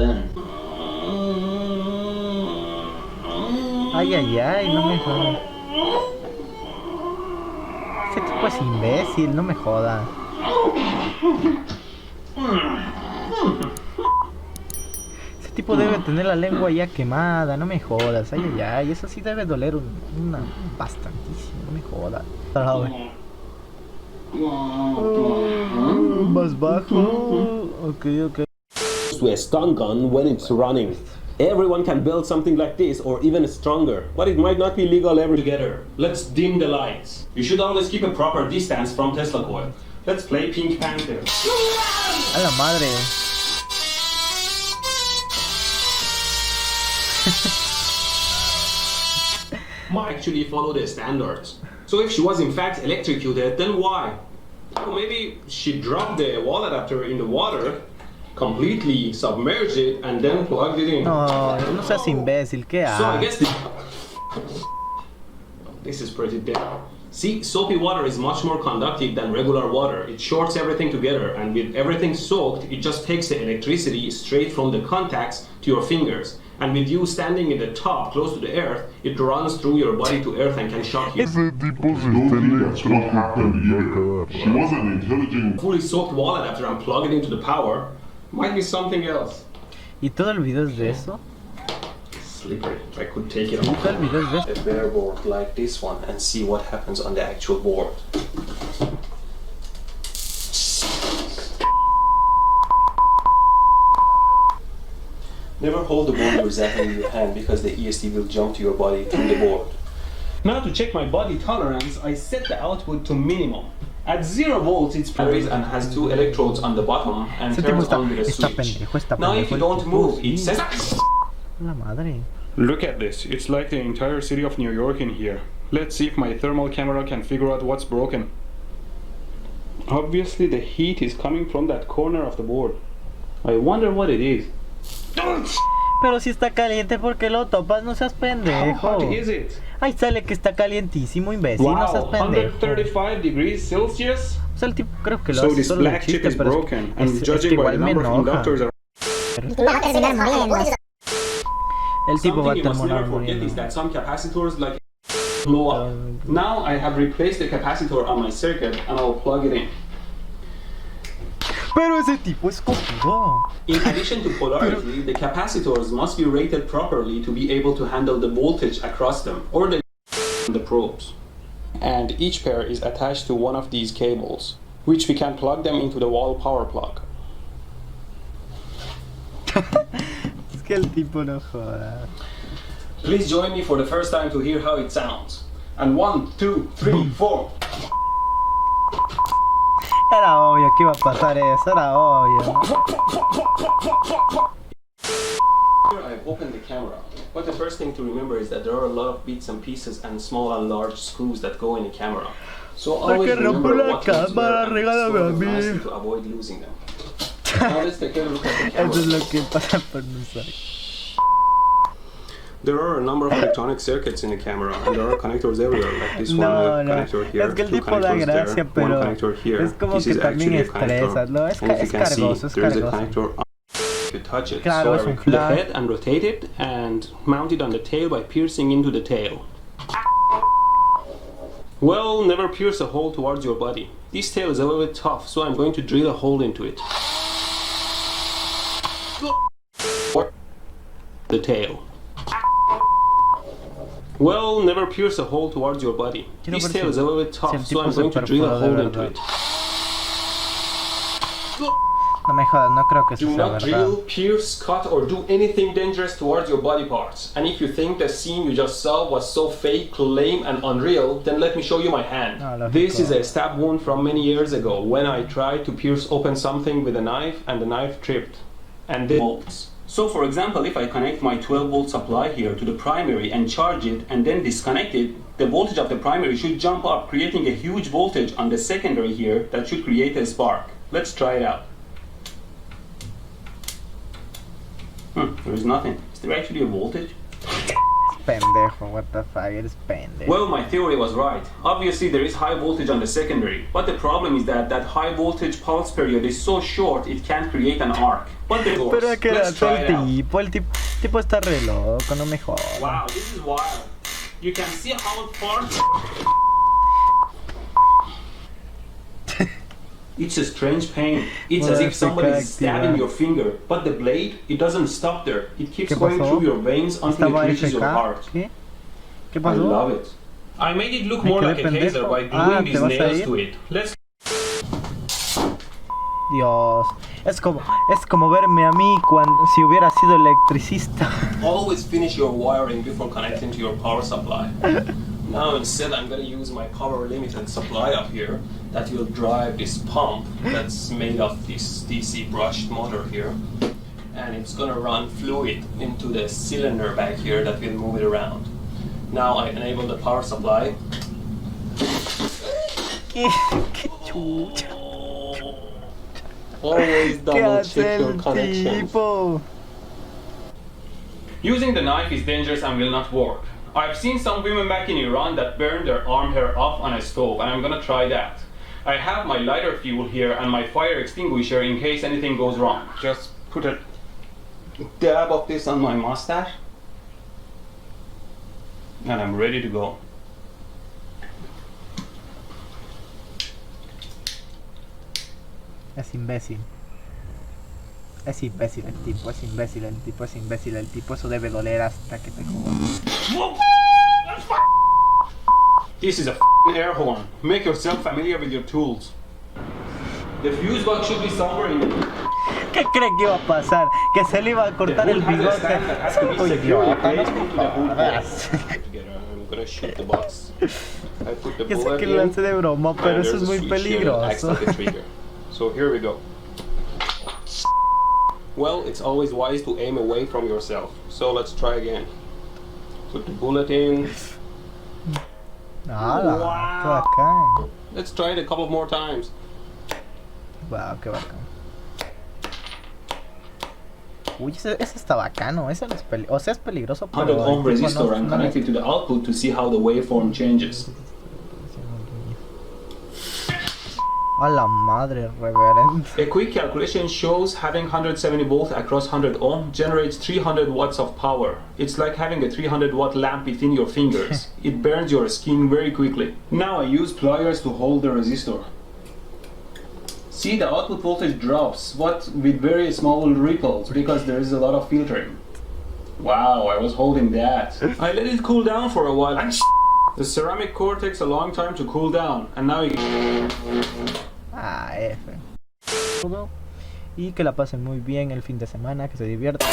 then. Ay, ay, ay, no me jodas. Ese tipo es imbécil, no me jodas. Ese tipo debe tener la lengua ya quemada, no me jodas. Ay, ay, ay, eso sí debe doler bastantísimo, no me jodas. Más bajo. Ok, ok. To a stun gun when it's running. Everyone can build something like this or even stronger, but it might not be legal ever together. Let's dim the lights. You should always keep a proper distance from Tesla coil. Let's play Pink Panther. A la madre. Might actually follow the standards. So if she was in fact electrocuted, then why? Well, maybe she dropped the wall adapter in the water, completely submerged it, and then plugged it in. No, no seas imbécil, ¿qué So I haces? guess this is pretty dead. See, soapy water is much more conductive than regular water. It shorts everything together, and with everything soaked, it just takes the electricity straight from the contacts to your fingers. And with you standing in the top, close to the earth, it runs through your body to earth and can shock you. Ese tipo se está electrocutando. She wasn't intelligent. Fully soaked wall adapter and plug it into the power might be something else. ¿Y todo el video es de eso? Slippery. I could take it ¿Y off. todo el video es de eso? A bare board like this one and see what happens on the actual board. Never hold the board exactly in your hand because the ESD will jump to your body through the board. Now to check my body tolerance, I set the output to minimum. At 0 volts, it's batteries and has 2 electrodes on the bottom and Ese tipo turns on with a está switch. pendejo, está Now if pendejo you el don't tipo, move, it sí. says... La madre. Look at this, it's like the entire city of New York in here. Let's see if my thermal camera can figure out what's broken. Obviously the heat is coming from that corner of the board. I wonder what it is. Pero si está caliente, ¿por qué lo topas? No seas How pendejo. hot is it? Ahí sale que está calientísimo, imbécil, no seas Wow, pendejo. 135 degrees Celsius? O sea, el tipo creo que lo So hace this solo de black chip chiste, is pero broken, and es que judging by the igual me number of enoja. inductors El tipo va a Something you must terminar never forget is muriendo. that some capacitors like blow up. Now I have replaced the capacitor on my circuit and I'll plug it in. Pero ese tipo es cojudo. In addition to polarity, the capacitors must be rated properly to be able to handle the voltage across them, or the probes. And each pair is attached to one of these cables, which we can plug them into the wall power plug. Es que el tipo no joda. Please join me for the first time to hear how it sounds. And 1, 2, 3, 4. Era obvio que iba a pasar eso, era obvio. Here I've opened the camera, but the first thing to remember is that there are a lot of bits and pieces and small and large screws that go in the camera. So always que rompo remember la what goes cámara, where and regálame store a them mí. nicely to avoid losing them. Now let's take a look at the camera. Eso es lo que pasa por no saber. There are a number of electronic circuits in the camera, and there are connectors everywhere, like this No, one, no, connector here, es que el 2 tipo da connectors gracia, there, pero 1 connector here. es como This que is también actually a estresa, connector. ¿no? Es And if you can see, cargoso, es there is a cargoso. connector on. You touch it, Claro, so es I un remove the flag. head and rotate it, and mount it on the tail by piercing into the tail. Well, never pierce a hole towards your body. This tail is a little bit tough, so I'm going to drill a hole into it. The tail. Well, never pierce a hole towards your body. Quiero This ver tail is a little bit si tough, el so I'm tipo going se to drill a perforó de hole into verdad. it. No me jodas, no creo que eso Do sea not verdad. drill, pierce, cut, or do anything dangerous towards your body parts. And if you think the scene you just saw was so fake, lame, and unreal, then let me show you my hand. No, lógico. This is a stab wound from many years ago when I tried to pierce open something with a knife and the knife tripped. And this bolts. So for example, if I connect my 12 volt supply here to the primary and charge it and then disconnect it, the voltage of the primary should jump up, creating a huge voltage on the secondary here that should create a spark. Let's try it out. There is nothing. Is there actually a voltage? pendejo, what the fuck, eres pendejo. Well, my theory was right. Obviously, there is high voltage on the secondary, but the problem is that that high voltage pulse period is so short it can't create an arc. But the Pero a que let's try it out. el tipo está re loco, no me jodas. Wow, this is wild. You can see how far. It's a strange pain. It's as if somebody is stabbing your finger, but the blade, it doesn't stop there. It keeps going through your veins until it reaches your heart. ¿Qué? ¿Qué I pasó? love it. I made it look more like a taser by gluing these nails to it. Let's. Dios, es como verme a mí si hubiera sido electricista. Always finish your wiring before connecting to your power supply. Now instead I'm going to use my power limited supply up here that will drive this pump that's made of this DC brushed motor here, and it's going to run fluid into the cylinder back here that will move it around. Now I enable the power supply. Qué chucha. Always double check your connections. Tipo? Using the knife is dangerous and will not work. I've seen some women back in Iran that burn their arm hair off on a stove, and I'm gonna try that. I have my lighter fuel here and my fire extinguisher in case anything goes wrong. Just put a dab of this on my mustache, and I'm ready to go. Es imbécil. Es imbécil el tipo, es imbécil el tipo, es imbécil el tipo. Eso debe doler hasta que te jodas. This is a air horn. Make yourself familiar with your tools. The fuse box should be somewhere in ¿Qué cree que iba a pasar? Que se le iba a cortar el bigote. I'm gonna shoot the box. I put the Yo sé bullet que lo in, lancé de broma, pero and eso es there's a muy switch here that acts peligroso. like a trigger. So here we go. Well, it's always wise to aim away from yourself. So let's try again. Put the bullet in. Nada, qué bacán. Let's try it a couple more times. Wow, qué bacán. Uy, ese está bacano, ese no es peligroso. O sea, es peligroso, pero 100 ohm el tipo resistor and no connect it to the output to see how the waveform changes. A la madre, reverendo. A quick calculation shows having 170 volts across 100 ohm generates 300 watts of power. It's like having a 300 watt lamp within your fingers. It burns your skin very quickly. Now I use pliers to hold the resistor. See, the output voltage drops, but with very small ripples because there is a lot of filtering. Wow, I was holding that. I let it cool down for a while and the ceramic core takes a long time to cool down, and now Ah, F. Y que la pasen muy bien el fin de semana, que se diviertan.